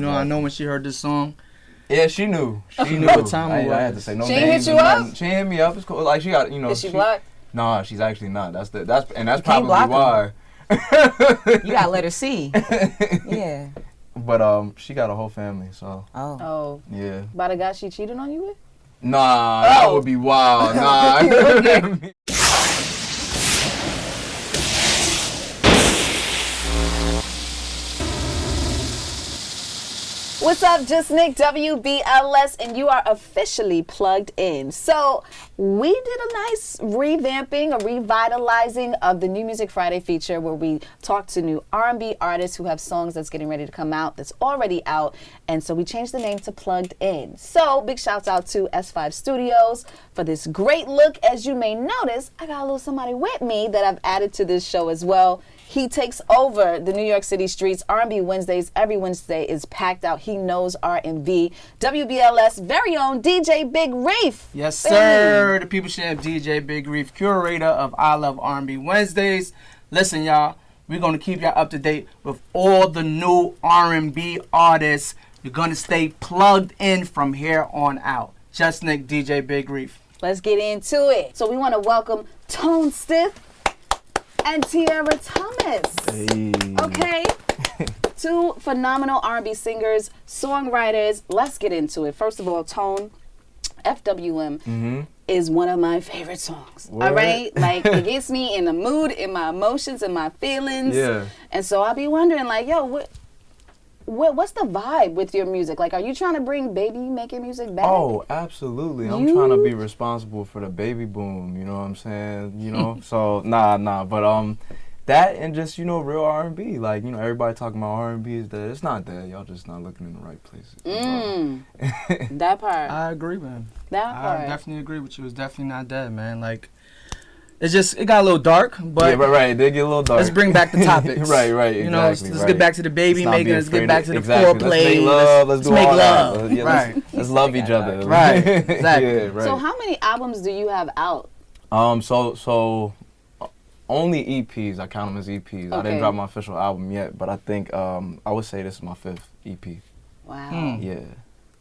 know, I know when she heard this song. Yeah, she knew. She knew what time it was. I had to say no she names. She hit you up? She hit me up. It's cool. Like she got, you know. Is she black? Nah, she's actually not. That's probably block why. You gotta let her see. Yeah. But she got a whole family, so. Oh. Yeah. By the guy she cheated on you with? Nah, that would be wild. Nah. What's up, JusNik, WBLS, and you are officially plugged in. So we did a nice revamping, a revitalizing of the New Music Friday feature where we talked to new R&B artists who have songs that's getting ready to come out, that's already out, and so we changed the name to Plugged In. So big shouts out to S5 Studios for this great look. As you may notice, I got a little somebody with me that I've added to this show as well. He takes over the New York City streets. R&B Wednesdays, every Wednesday is packed out. He knows R&B. WBLS very own DJ Big Reef. Yes, sir. The People Champ DJ Big Reef, curator of I Love R&B Wednesdays. Listen, y'all, we're going to keep y'all up to date with all the new R&B artists. You're going to stay plugged in from here on out. JusNik, DJ Big Reef. Let's get into it. So we want to welcome Tone Stith and Tiara Thomas. Hey. Okay. Two phenomenal R&B singers, songwriters. Let's get into it. First of all, Tone, FWM is one of my favorite songs. Word. All right? Like, it gets me in the mood, in my emotions, in my feelings. Yeah. And so I'll be wondering, like, yo, what's the vibe with your music? Like, are you trying to bring baby making music back? Oh, absolutely. I'm trying to be responsible for the baby boom, you know what I'm saying? You know? So, nah. But that and just, you know, real R&B. Like, you know, everybody talking about R&B is that. It's not that. Y'all just not looking in the right places. That part. I agree, man. That part. I definitely agree with you. It's definitely not that, man. Like, it got a little dark, but yeah, right. It did get a little dark. let's bring back the topics. right. You know, let's get back to the baby Let's not making. be Let's get afraid back to the exactly. foreplay. Let's make love. Let's do make all love. that. Yeah, right. Let's love each other. Right. Exactly. Yeah, right. So how many albums do you have out? So only EPs. I count them as EPs. I didn't drop my official album yet, but I think I would say this is my 5th EP. Wow. Yeah.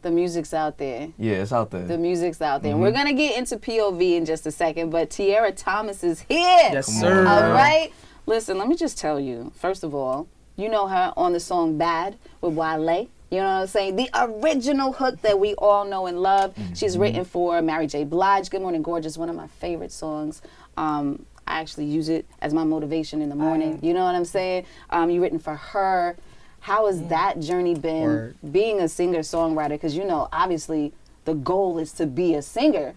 The music's out there. Yeah, it's out there. The music's out there. And we're going to get into POV in just a second, but Tiara Thomas is here. Yes, sir. All right. Listen, let me just tell you, first of all, you know her on the song Bad with Wale. You know what I'm saying? The original hook that we all know and love. She's written for Mary J. Blige, Good Morning Gorgeous, one of my favorite songs. I actually use it as my motivation in the morning. You know what I'm saying? You written for her. How has that journey been being a singer-songwriter? Because, you know, obviously the goal is to be a singer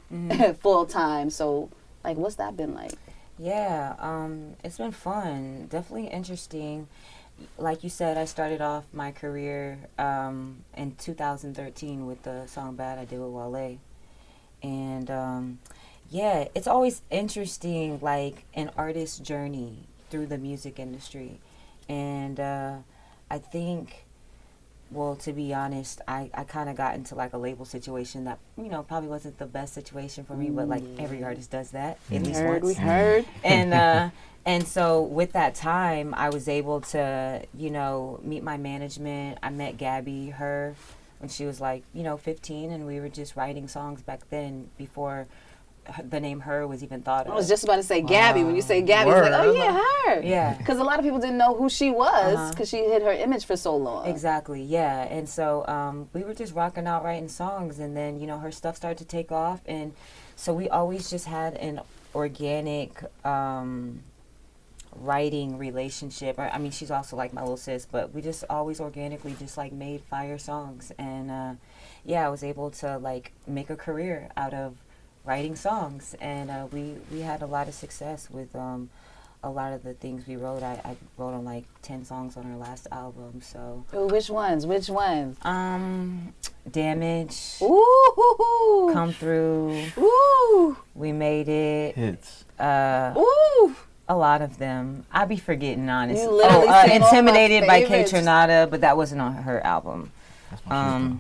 full-time. So, like, what's that been like? Yeah, it's been fun. Definitely interesting. Like you said, I started off my career in 2013 with the song Bad I did with Wale. And, yeah, it's always interesting, like, an artist's journey through the music industry. And I think, well, to be honest, I kind of got into like a label situation that, you know, probably wasn't the best situation for me, but like every artist does that at least once. We heard. And so with that time, I was able to, you know, meet my management. I met Gabby, H.E.R, when she was like, you know, 15, and we were just writing songs back then before the name H.E.R was even thought of. I was just about to say Gabby. When you say Gabby, it's like, oh yeah, her. Yeah. Because a lot of people didn't know who she was because she hid her image for so long. Exactly, yeah. And so we were just rocking out writing songs, and then, you know, her stuff started to take off. And so we always just had an organic writing relationship. I mean, she's also like my little sis, but we just always organically just like made fire songs. And yeah, I was able to like make a career out of writing songs, and we had a lot of success with a lot of the things we wrote. I wrote on like 10 songs on our last album. So which ones? Damage. Ooh. Come Through. Ooh. We Made It. Hits. Ooh. A lot of them. I be forgetting, honestly. You literally said all Intimidated my by K favorites. Tronada, but that wasn't on her album. That's my shit,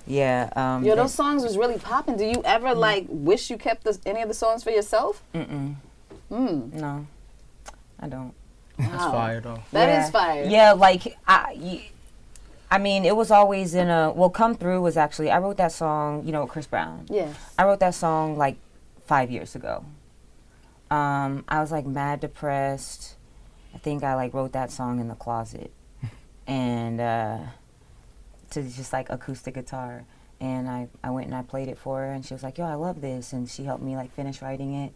Yeah. Yo, those songs was really popping. Do you ever like wish you kept any of the songs for yourself? No, I don't. That's fire, though. That is fire. Yeah, like I mean, it was always in a, well, Come Through was actually, I wrote that song, you know, with Chris Brown. Yes. I wrote that song like 5 years ago. I was like mad depressed. I think I like wrote that song in the closet. And to just like acoustic guitar. And I went and I played it for her and she was like, yo, I love this. And she helped me like finish writing it.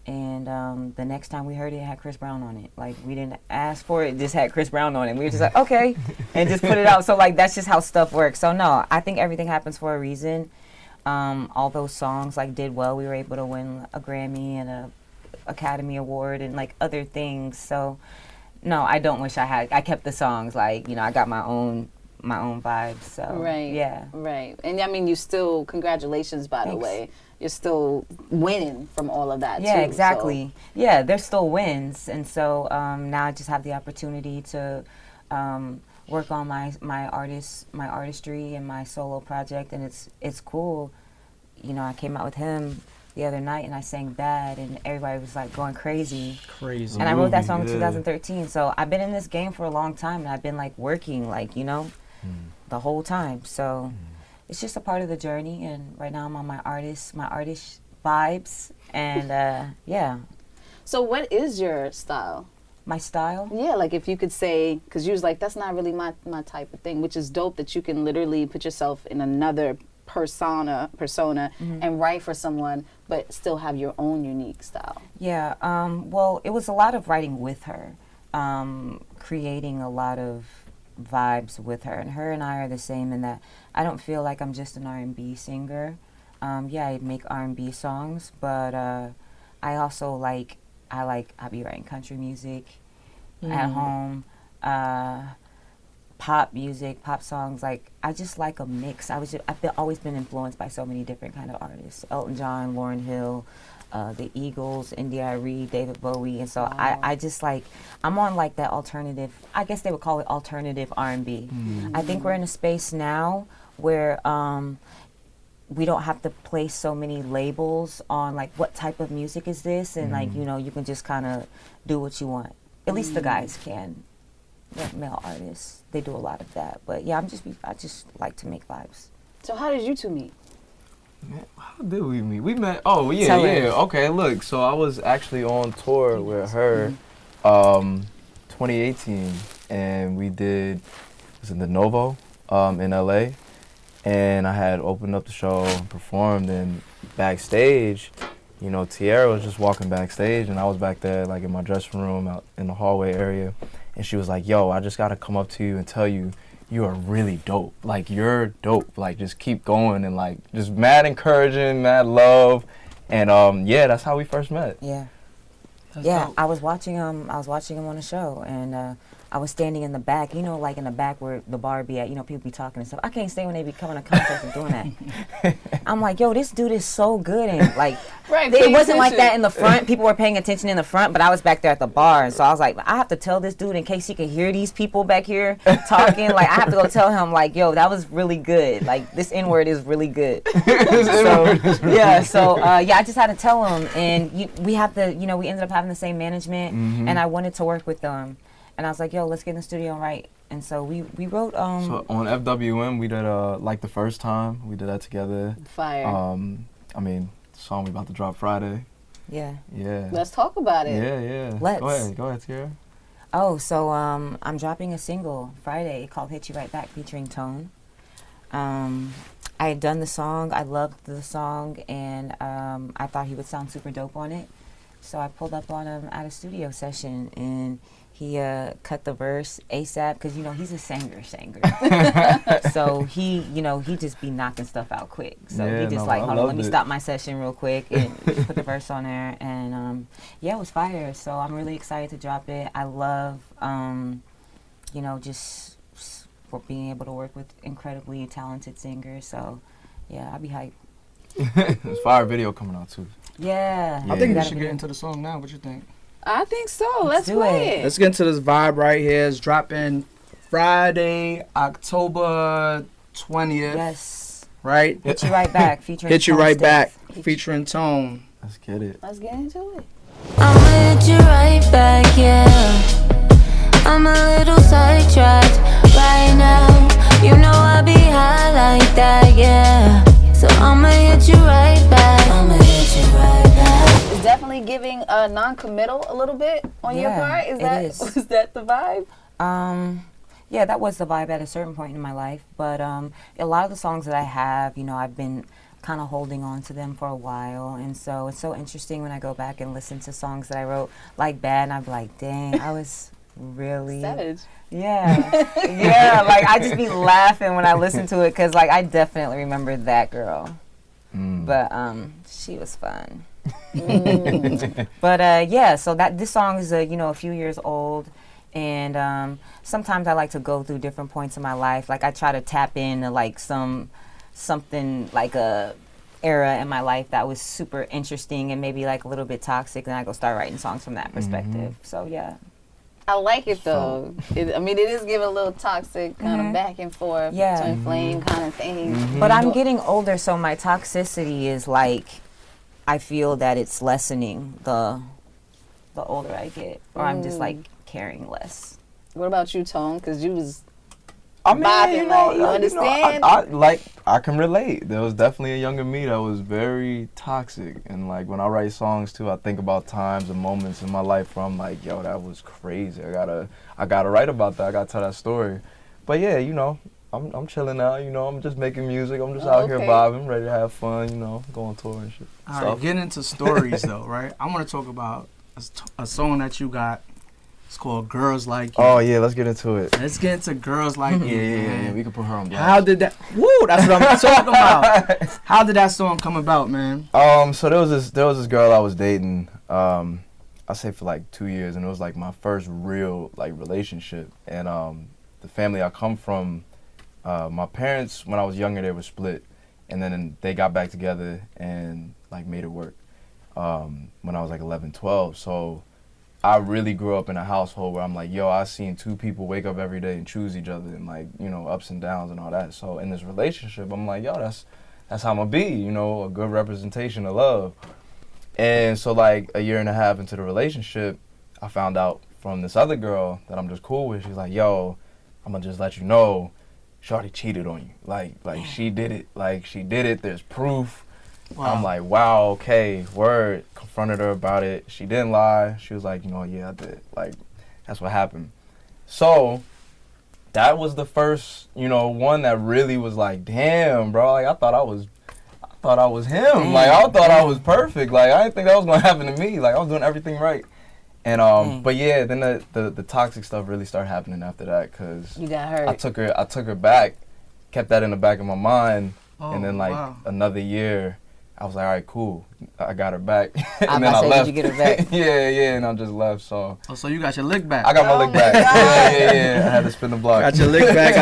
And the next time we heard it, it had Chris Brown on it. Like, we didn't ask for it, it just had Chris Brown on it. We were just like, okay, and just put it out. So, like, that's just how stuff works. So, no, I think everything happens for a reason. All those songs, like, did well. We were able to win a Grammy and a Academy Award and, like, other things. So, no, I don't wish I kept the songs. Like, you know, I got my own vibes. So, right. Yeah. Right. And, I mean, you still, congratulations, by the way. You're still winning from all of that, yeah, too. Exactly. So. Yeah, there's still wins. And so now I just have the opportunity to work on my artistry and my solo project, and it's cool. You know, I came out with him the other night and I sang Bad and everybody was like going crazy. Crazy. And I wrote that song in 2013. So I've been in this game for a long time and I've been like working, like, you know, the whole time. So it's just a part of the journey, and right now I'm on my artist vibes, and yeah. So what is your style? My style? Yeah, like if you could say, because you was like, that's not really my type of thing, which is dope that you can literally put yourself in another persona and write for someone, but still have your own unique style. Yeah, well, it was a lot of writing with her, creating a lot of vibes with her, and her and I are the same in that I don't feel like I'm just an R&B singer. Yeah, I make R&B songs, but I also I'll be writing country music at home, pop music, pop songs. Like, I just like a mix. I've always been influenced by so many different kind of artists: Elton John, Lauryn Hill, the Eagles, Tiara, David Bowie, and so I just like, I'm on like that alternative, I guess they would call it alternative R&B. I think we're in a space now where we don't have to place so many labels on like what type of music is this, and like, you know, you can just kind of do what you want. At least the guys can. The male artists, they do a lot of that. But yeah, I just like to make vibes. So how did you two meet? Man, how did we meet? We met, okay, look, so I was actually on tour with her 2018, and we did, it was in the Novo in LA, and I had opened up the show and performed, and backstage, you know, Tiara was just walking backstage, and I was back there like in my dressing room out in the hallway area, and she was like, yo, I just gotta come up to you and tell you, you are really dope. Like, you're dope. Like, just keep going, and like, just mad encouraging, mad love, and yeah, that's how we first met. Yeah. That's yeah, dope. I was watching him on a show, and I was standing in the back, you know, like in the back where the bar be at, you know, people be talking and stuff. I can't stay when they be coming to concerts and doing that. I'm like, yo, this dude is so good, and like, Right, it wasn't like that in the front. People were paying attention in the front, but I was back there at the bar, and so I was like, I have to tell this dude in case he can hear these people back here talking. Like, I have to go tell him, like, yo, that was really good. Like, this N-word is really good. Yeah, I just had to tell him, and we ended up having the same management, and I wanted to work with them. And I was like, yo, let's get in the studio and write. And so we wrote. So on FWM, we did like the first time we did that together. Fire. I mean, the song we about to drop Friday. Yeah. Yeah. Let's talk about it. Yeah. Let's. Go ahead, Tiara. Oh, so I'm dropping a single Friday called "Hit You Right Back" featuring Tone. I had done the song. I loved the song, and I thought he would sound super dope on it. So I pulled up on him at a studio session, and he cut the verse ASAP, because, you know, he's a singer. So he just be knocking stuff out quick. So he just hold on, let me stop my session real quick and put the verse on there. And yeah, it was fire. So I'm really excited to drop it. I love, just for being able to work with incredibly talented singers. So yeah, I'll be hyped. There's a fire video coming out too. Yeah. I think we should get into the song now. What you think? I think so. Let's do play it. Let's get into this vibe right here. It's dropping Friday, October 20th. Yes. Right? Hit You Right Back featuring Hit You Tone Right Stith. Back featuring Tone. Let's get it. Let's get into it. I'ma hit you right back, yeah. I'm a little sidetracked right now. You know I be high like that, yeah. So I'ma hit you right back. I'ma hit you right back. It's definitely giving a non-committal a little bit on your part. Is that the vibe? Yeah, that was the vibe at a certain point in my life. But a lot of the songs that I have, you know, I've been kind of holding on to them for a while. And so it's so interesting when I go back and listen to songs that I wrote like Bad, and I'm like, dang, I was really... Savage. Yeah. Yeah, like I just be laughing when I listen to it because like I definitely remember that girl. But she was fun. But yeah, so this song is you know, a few years old. And sometimes I like to go through different points in my life. Like I try to tap into like something like a era in my life that was super interesting and maybe like a little bit toxic, and I go start writing songs from that perspective. So yeah. I like it though. I mean, it is giving a little toxic kind of back and forth, twin flame kind of thing. But I'm getting older, so my toxicity is like, I feel that it's lessening the older I get, or I'm just like caring less. What about you, Tone? Because you was I mean, bopping, you know, like, you understand? I can relate. There was definitely a younger me that was very toxic, and like when I write songs too, I think about times and moments in my life where I'm like, yo, that was crazy. I gotta write about that. I gotta tell that story. But yeah, you know, I'm chilling now. You know, I'm just making music. I'm just out here vibing, ready to have fun. You know, go on tour and shit. All right, getting into stories though, right? I want to talk about a song that you got. It's called Girls Like You. Oh yeah, let's get into it. Let's get into Girls Like You. Yeah. We can put her on blast. How did that? Woo, that's what I'm talking about. How did that song come about, man? So there was this girl I was dating. I say for like 2 years, and it was like my first real like relationship. And the family I come from, my parents when I was younger they were split, and then they got back together and like made it work. When I was like 11, 12, so. I really grew up in a household where I'm like, yo, I seen two people wake up every day and choose each other and like, you know, ups and downs and all that. So in this relationship, I'm like, yo, that's how I'm gonna be, you know, a good representation of love. And so like a year and a half into the relationship, I found out from this other girl that I'm just cool with. She's like, yo, I'm gonna just let you know, Shorty cheated on you. Like she did it. Like she did it. There's proof. Wow. I'm like, wow, okay, word. Confronted her about it. She didn't lie. She was like, you know, yeah, I did. Like, that's what happened. So, that was the first, you know, one that really was like, damn, bro. Like, I thought I was him. Damn. Like, I thought I was perfect. Like, I didn't think that was gonna happen to me. Like, I was doing everything right. And but yeah, then the toxic stuff really started happening after that, cause you got hurt. I took her back, kept that in the back of my mind, and then like another year. I was like, all right, cool. I got her back. And then I left. Did you get her back? yeah, and I just left, so. Oh, so you got your lick back. I got my lick back. Yeah. I had to spin the block. Got your lick back.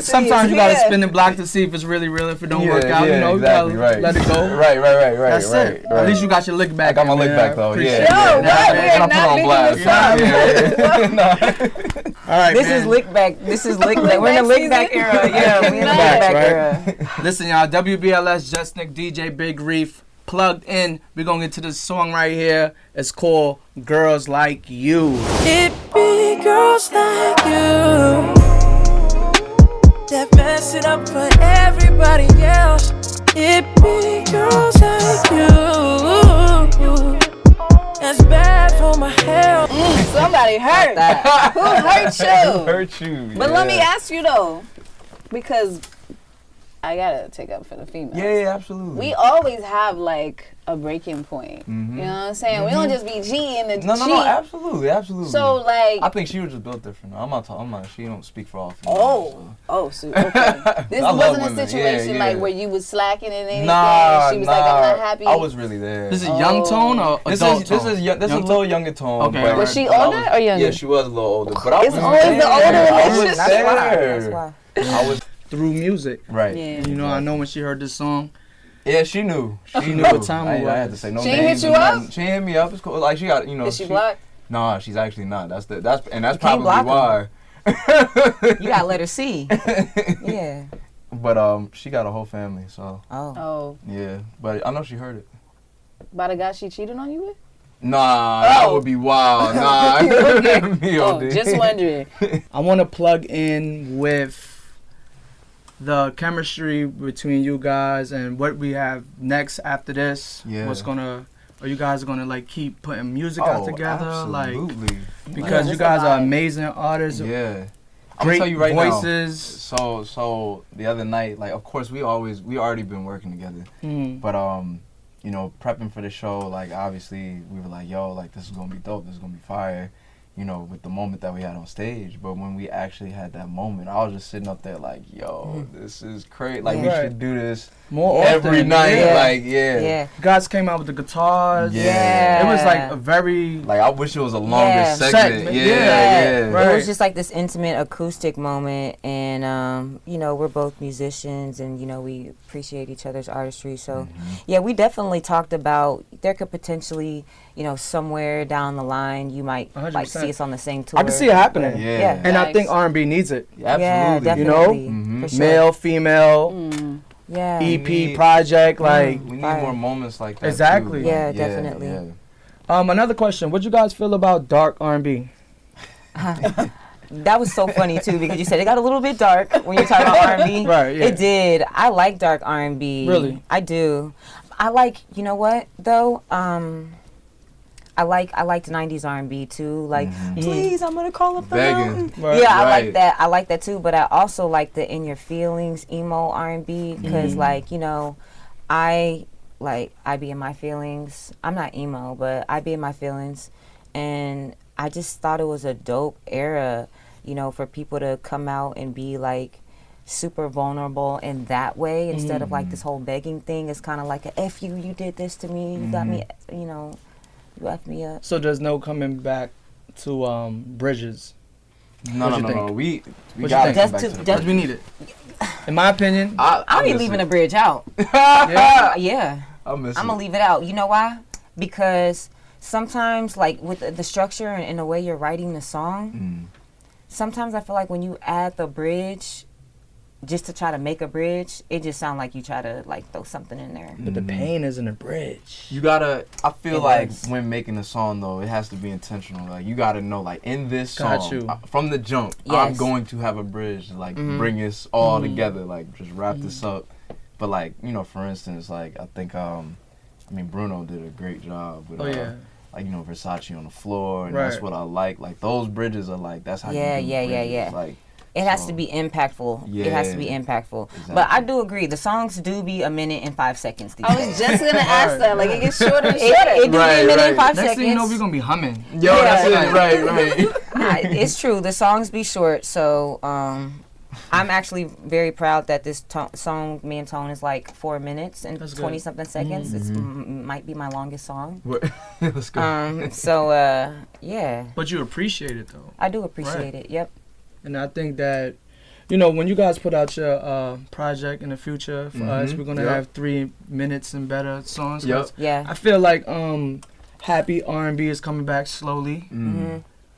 Sometimes you got to spin the block to see if it's really real. If it don't work out, you know, exactly, you gotta let it go. Right. That's it. At least you got your lick back. I got my lick back, though, yeah. Yo, what? And I put on blast. All right, This is lick back. We're in the lick back era. Yeah, we in the lick back era. Listen, y'all, WBLS, JusNik, DJ Big Reef, plugged in. We're going to get to this song right here. It's called Girls Like You. It be girls like you that mess it up for everybody else. It be girls like you that's bad for my health. Somebody hurt. Who hurt you? Who hurt you? But let me ask you though, because I gotta take up for the females. Yeah, absolutely. We always have like a breaking point. Mm-hmm. You know what I'm saying? We don't just be G and the No, absolutely. So like, I think she was just built different. I'm not. She don't speak for all females. So okay. This wasn't a situation like where you was slacking and anything. She was like, I'm not happy. I was really there. This is young Tone or adult Tone? This is a little younger Tone. Okay. Was she older or younger? Yeah, she was a little older. But I was always the older relationship. That's why. I was through music. right. Yeah. You know, I know when she heard this song. Yeah, she knew. She knew what time it was. I had to say no She names. hit you up? She hit me up. It's cool. Like she got, you know. Is she blocked? Nah, she's actually not. That's probably block why. You gotta let her see. Yeah. But she got a whole family, so. Oh. Yeah, but I know she heard it. By the guy she cheated on you with? Nah, that would be wild. Nah. Just wondering. I want to plug in with the chemistry between you guys and what we have next after this. Yeah. Are you guys gonna like keep putting music out together? Absolutely. Like, because you guys are amazing artists. Yeah. I'm Great gonna tell you right voices. now. So the other night, like, of course we already been working together, but you know, prepping for the show, like, obviously we were like, yo, like, this is gonna be dope, this is gonna be fire, you know, with the moment that we had on stage. But when we actually had that moment, I was just sitting up there like, yo, this is crazy. Like, we should do this more every often. night. Yeah. Like, yeah. You guys came out with the guitars. Yeah. It was like a very like, I wish it was a longer segment. Right. It was just like this intimate acoustic moment, and you know, we're both musicians, and you know, we appreciate each other's artistry. So yeah, we definitely talked about there could potentially, you know, somewhere down the line you might like 100%. see us on the same tour. I can see it happening. Yeah. And I think R&B needs it. Absolutely. Yeah, definitely. You know? For sure. Male, female, Yeah. EP project, like. We need Fire. more moments like that. Exactly. Too. Yeah, definitely. Yeah. Another question. What you guys feel about dark R&B? That was so funny too, because you said it got a little bit dark when you're talking about R&B. Right, yeah. It did. I like dark R&B. Really? I do. I like, you know what though? I liked 90s R&B too. Like, please, I'm gonna call up the Begging. mountain. Right. Yeah, I Right. like that. I like that too. But I also like the in your feelings emo R&B, because like, you know, I be in my feelings. I'm not emo, but I be in my feelings, and I just thought it was a dope era, you know, for people to come out and be like super vulnerable in that way, instead of like this whole begging thing. It's kind of like a F you did this to me, you got me, you know, you effed me up. So there's no coming back to Bridges. No. you think? We What you gotta think? come back to the Because bridge. we need it. In my opinion, I be leaving a bridge out. yeah. Yeah, I miss I'm it. gonna leave it out. You know why? Because sometimes, like with the structure and the way you're writing the song, sometimes I feel like when you add the bridge just to try to make a bridge, it just sounds like you try to like throw something in there. But the pain isn't a bridge. You gotta. I feel It like is. when making a song though, it has to be intentional. Like, you gotta know, like, in this Got song, you. from the jump, I'm Yes. going to have a bridge to like bring us all together, like just wrap this up. But like, you know, for instance, like I think I mean, Bruno did a great job with like, you know, Versace on the floor, and that's Right. what I like. Like, those bridges are like, that's how Yeah, you do yeah, bridges. yeah. Like, It has So, to be impactful. It has to be yeah, impactful. But I exactly. do agree, the songs do be a minute and 5 seconds. These I days. was just gonna ask that. Like, it gets shorter and It shorter. do be a Right, minute and right. 5 Next seconds. thing you know, we're gonna be humming. yo, that's it, right. It's true. The songs be short, so I'm actually very proud that this song, Me and Tone, is like 4 minutes and That's good. 20 something seconds. It's might be my longest song. Let's go. So yeah, But you appreciate it though. I do appreciate it. Yep. And I think that, you know, when you guys put out your project in the future for us, we're gonna Yep. have 3 minutes and better songs. Yep. 'Cause Yeah. I feel like happy R&B is coming back slowly.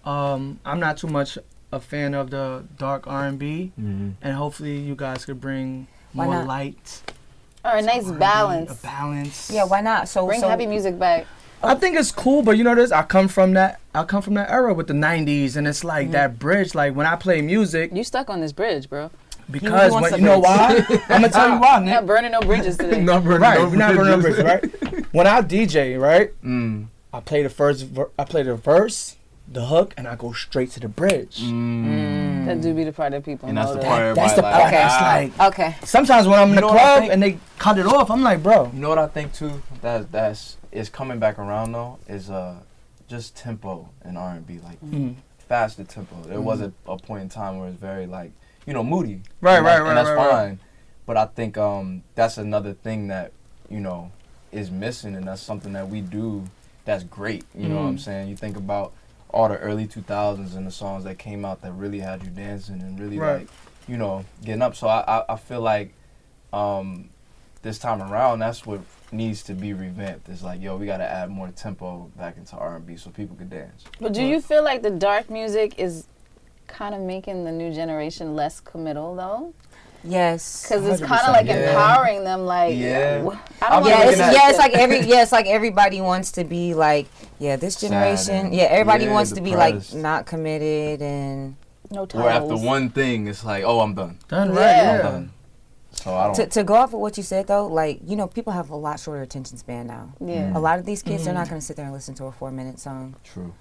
I'm not too much a fan of the dark R&B, and hopefully you guys could bring Why more not? light. Or a nice R&B, balance. A balance. Yeah. Why not? So Bring so happy music back. I think it's cool, but you know this. I come from that era with the '90s, and it's like that bridge. Like when I play music, You stuck on this bridge, bro. because wants when, the you know bridge. why? I'm gonna tell you why, Not Nick. burning no bridges today. Not burning Right, no we're not burning bridges. numbers, right? When I DJ, right, I play the I play the verse, the hook, and I go straight to the bridge. That do be the part that people And that's know the that. part everybody That's the like, part Okay. that's like. Okay. Sometimes when I'm in You the know what I club think? and they cut it off, I'm like, bro. You know what I think too? That's is coming back around though. Is just tempo in R&B, like faster tempo. There was a point in time where it's very like, you know, moody. Right, and right, that- right, And that's right, right. fine. But I think that's another thing that, you know, is missing, and that's something that we do that's great. You know what I'm saying? You think about all the early 2000s and the songs that came out that really had you dancing and really Right. like, you know, getting up. So I feel like this time around, that's what needs to be revamped. It's like, yo, we got to add more tempo back into R&B so people could dance. But do you feel like the dark music is kind of making the new generation less committal, though? yes. Because it's kind of like empowering them, like, Yeah. I don't I'm want to looking at- It's like everybody wants to be like, yeah, this generation, and- everybody yeah, wants to be like depressed. not committed, and no Or after titles. one thing, it's like, oh, I'm done. Done Yeah. right, I'm yeah. done. So I don't. To go off of what you said though, like, you know, people have a lot shorter attention span now. Yeah. A lot of these kids, they're not going to sit there and listen to a 4-minute song. True.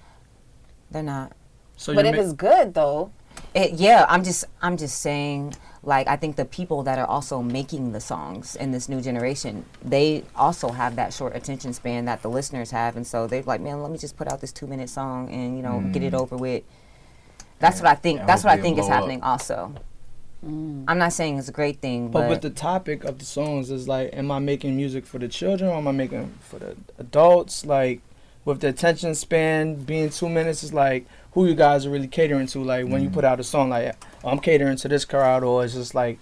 They're not. So But if it's good though, Yeah, I'm just saying, like, I think the people that are also making the songs in this new generation, they also have that short attention span that the listeners have, and so they're like, man, let me just put out this 2-minute song and, you know, get it over with. That's what I think. That's what I think is happening also. I'm not saying it's a great thing, But with the topic of the songs is like, am I making music for the children or am I making for the adults? Like, with the attention span being 2 minutes, is like, who you guys are really catering to? Like, when you put out a song, like, oh, I'm catering to this crowd, or it's just like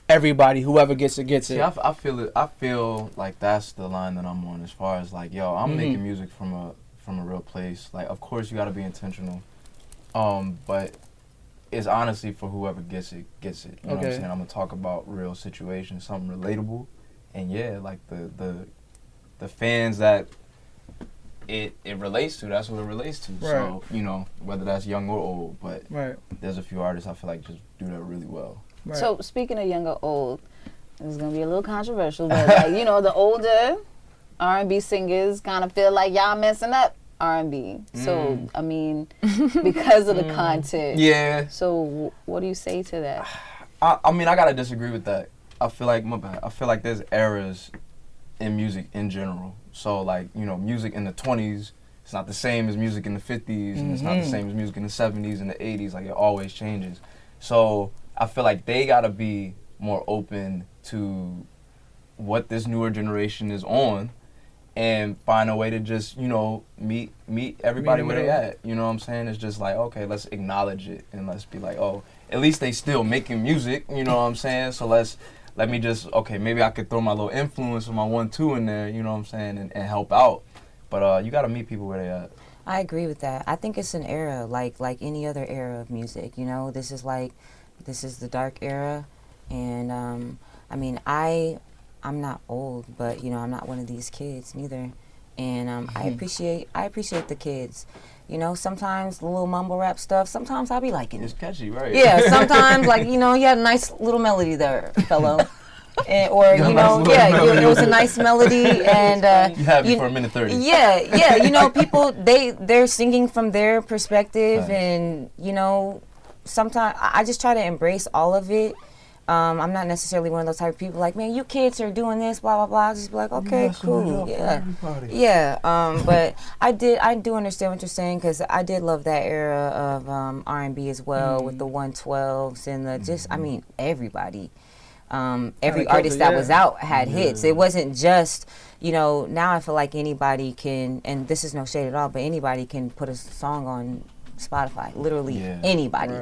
everybody, whoever gets it, gets it. See, I feel it. I feel like that's the line that I'm on as far as like, yo, I'm making music from a real place. Like, of course, you got to be intentional, but it's honestly for whoever gets it, gets it. You know what I'm saying? I'm gonna talk about real situations, something relatable, and yeah, like the fans that it relates to, that's what it relates to. Right. So, you know, whether that's young or old, but there's a few artists I feel like just do that really well. Right. So speaking of young or old, it's gonna be a little controversial, but like, you know, the older R&B singers kind of feel like y'all messing up R&B. So I mean, because of the content. Yeah. So what do you say to that? I mean, I gotta disagree with that. I feel like there's eras in music in general. So like, you know, music in the 20s, it's not the same as music in the 50s, and it's not the same as music in the 70s and the 80s. Like, it always changes. So I feel like they gotta be more open to what this newer generation is on, and find a way to just, you know, meet everybody where they at. You know what I'm saying? It's just like, okay, let's acknowledge it, and let's be like, oh, at least they still making music. You know what I'm saying? So let me just, okay, maybe I could throw my little influence or my 1-2 in there, you know what I'm saying, and help out. But you got to meet people where they at. I agree with that. I think it's an era, like any other era of music, you know? This is the dark era, and I mean, I'm not old, but, you know, I'm not one of these kids neither. And I appreciate the kids. You know, sometimes the little mumble rap stuff, sometimes I'll be liking it. It's catchy, right? Yeah, sometimes, like, you know, you had a nice little melody there, fellow. Or, you know, it was a nice melody, and you had me for a minute 30. Yeah, you know, people, they're singing from their perspective, and, you know, sometimes I just try to embrace all of it. I'm not necessarily one of those type of people like, man, you kids are doing this, blah, blah, blah. I'll just be like, okay, cool. Yeah. But I do understand what you're saying, because I did love that era of R&B as well, with the 112s and the just, I mean, everybody. Every artist that was out had hits. It wasn't just, you know, now I feel like anybody can, and this is no shade at all, but anybody can put a song on Spotify, literally anybody.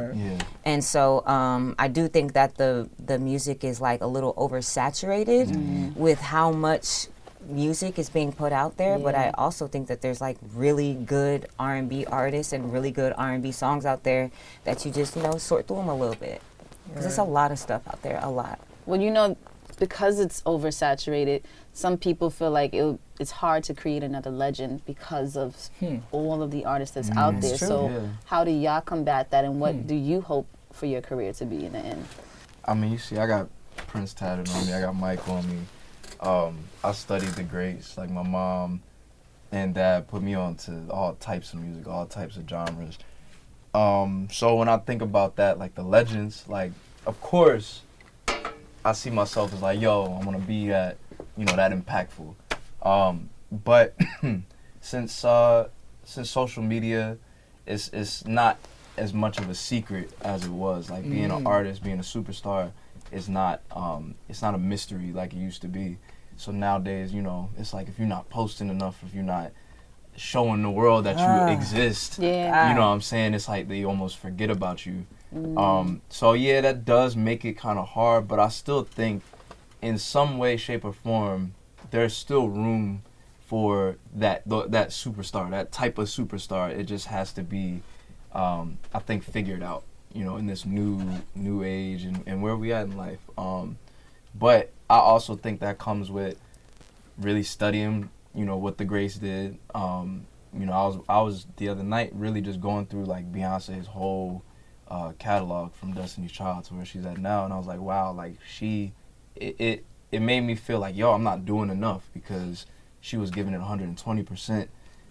And so I do think that the music is like a little oversaturated with how much music is being put out there, but I also think that there's like really good R&B artists and really good R&B songs out there that you just, you know, sort through them a little bit, because there's a lot of stuff out there, a lot. Well, you know, because it's oversaturated, some people feel like it's hard to create another legend because of all of the artists that's out there. True. So how do y'all combat that, and what do you hope for your career to be in the end? I mean, you see, I got Prince tatted on me. I got Mike on me. I studied the greats. Like, my mom and dad put me on to all types of music, all types of genres. So when I think about that, like the legends, like, of course, I see myself as like, yo, I want to be that, you know, that impactful. But since social media is not as much of a secret as it was, like being an artist, being a superstar, is not it's not a mystery like it used to be. So nowadays, you know, it's like if you're not posting enough, if you're not showing the world that you exist, you know what I'm saying, it's like they almost forget about you. So yeah, that does make it kind of hard, but I still think in some way, shape, or form, there's still room for that superstar, that type of superstar. It just has to be, I think, figured out, you know, in this new age and where we at in life. But I also think that comes with really studying, you know, what the greats did. You know, I was the other night really just going through like Beyonce's whole catalog from Destiny's Child to where she's at now, and I was like, wow, like she it made me feel like, yo, I'm not doing enough, because she was giving it 120%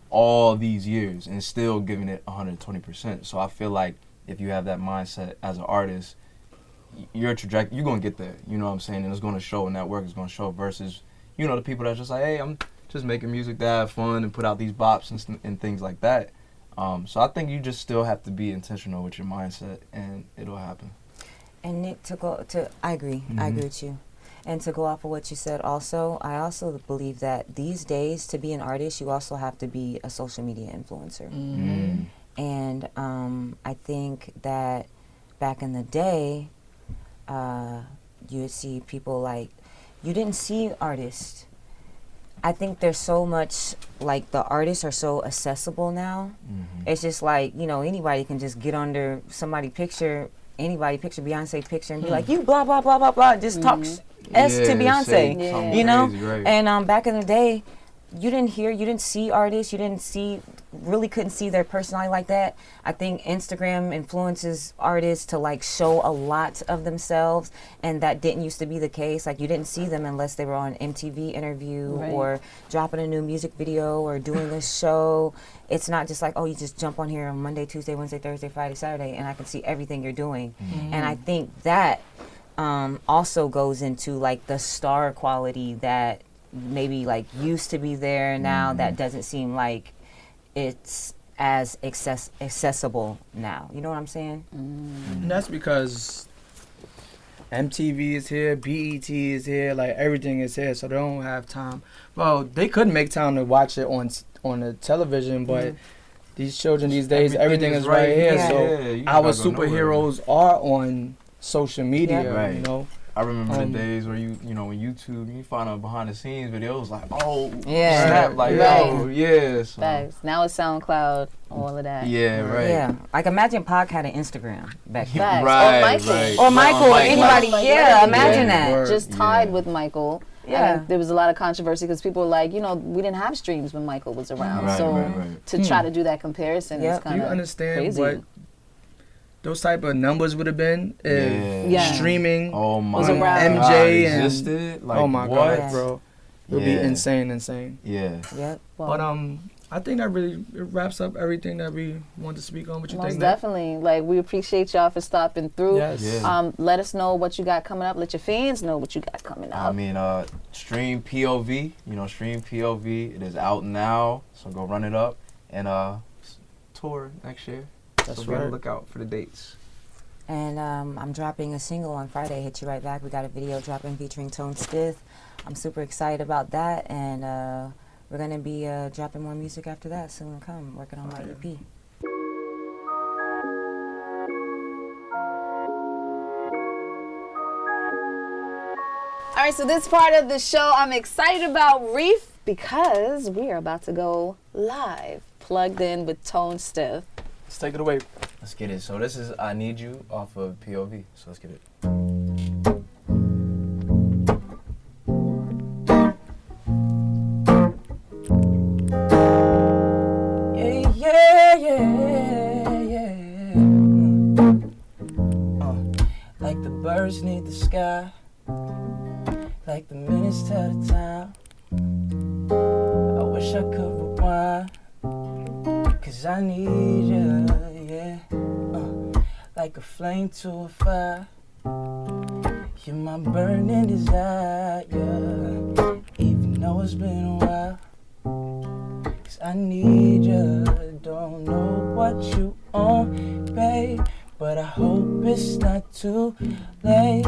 all these years and still giving it 120%. So I feel like if you have that mindset as an artist, your trajectory, you're going to get there, you know what I'm saying? And it's going to show, and that work is going to show, versus, you know, the people that's just like, hey, I'm just making music to have fun and put out these bops and things like that. So I think you just still have to be intentional with your mindset, and it'll happen. And Nick, I agree. I agree with you. And to go off of what you said also, I also believe that these days, to be an artist, you also have to be a social media influencer. And I think that back in the day, you would see people like, you didn't see artists. I think there's so much, like, the artists are so accessible now. It's just like, you know, anybody can just get under somebody's picture, Beyonce picture, and be like, you blah, blah, blah, blah, blah, just talk S to Beyonce, you know? Crazy, right. And back in the day, you didn't see artists, really couldn't see their personality like that. I think Instagram influences artists to, like, show a lot of themselves, and that didn't used to be the case. Like, you didn't see them unless they were on MTV interview or dropping a new music video or doing a show. It's not just like, oh, you just jump on here on Monday, Tuesday, Wednesday, Thursday, Friday, Saturday, and I can see everything you're doing. And I think that also goes into, like, the star quality that maybe, like, used to be there now, that doesn't seem like it's as accessible now. You know what I'm saying? And that's because MTV is here, BET is here, like, everything is here, so they don't have time. Well, they could make time to watch it on the television, but these children these days, everything is right here. So our superheroes are on social media, you know. I remember the days where you know, when YouTube, you find out behind the scenes videos like, oh, Yeah. snap, like, oh, yeah. So. Facts. Now it's SoundCloud, all of that. Yeah, right. Yeah. Like, imagine Pac had an Instagram back then. Facts. Right, Or Michael. right. Or Michael, or anybody. Like, Yeah, like, imagine that. Word. Just tied with Michael. Yeah. And there was a lot of controversy because people were like, you know, we didn't have streams when Michael was around. Right, so right. to try to do that comparison is Yep. kind Do of you understand crazy. what those type of numbers would have been if Yeah. streaming Oh my Was around. God, MJ and existed? Like, oh my what? god, bro, it would be Yeah. insane. Yeah. Yep. Well, But I think that really it wraps up everything that we want to speak on. What you most think? Nick? definitely. Like, we appreciate y'all for stopping through. Yes. Yeah. Let us know what you got coming up. Let your fans know what you got coming up. I mean, stream POV, stream POV. It is out now, so go run it up. And tour next year. That's so be on the right. lookout for the dates. And I'm dropping a single on Friday, Hit You Right Back. We got a video dropping featuring Stith. I'm super excited about that, and we're going to be dropping more music after that soon to come, working on my E EP. All right, so this part of the show, I'm excited about Reef because we are about to go live, plugged in with Stith. Let's take it away. Let's get it. So this is I Need You off of POV. So let's get it. Like the birds need the sky, like the minutes tell the time. I wish I could rewind, cause I need you, yeah. Like a flame to a fire, you're my burning desire, even though it's been a while. Cause I need you, don't know what you on, babe, but I hope it's not too late.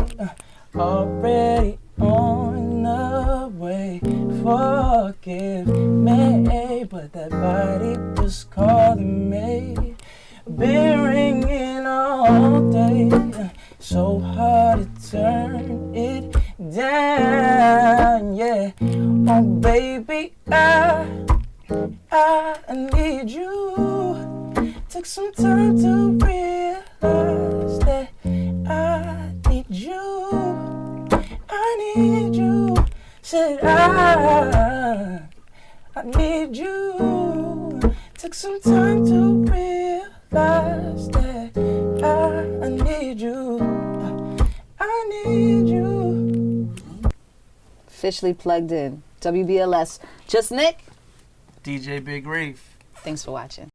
Already on the way, forgive me, but that body was calling me. Been ringing all day, so hard to turn it down, yeah. Oh baby, I need you. Took some time to realize that I need you. I need you. Said I need you. Took some time to realize that I need you. I need you. officially plugged in. WBLS. JusNik, DJ Big Reef. thanks for watching.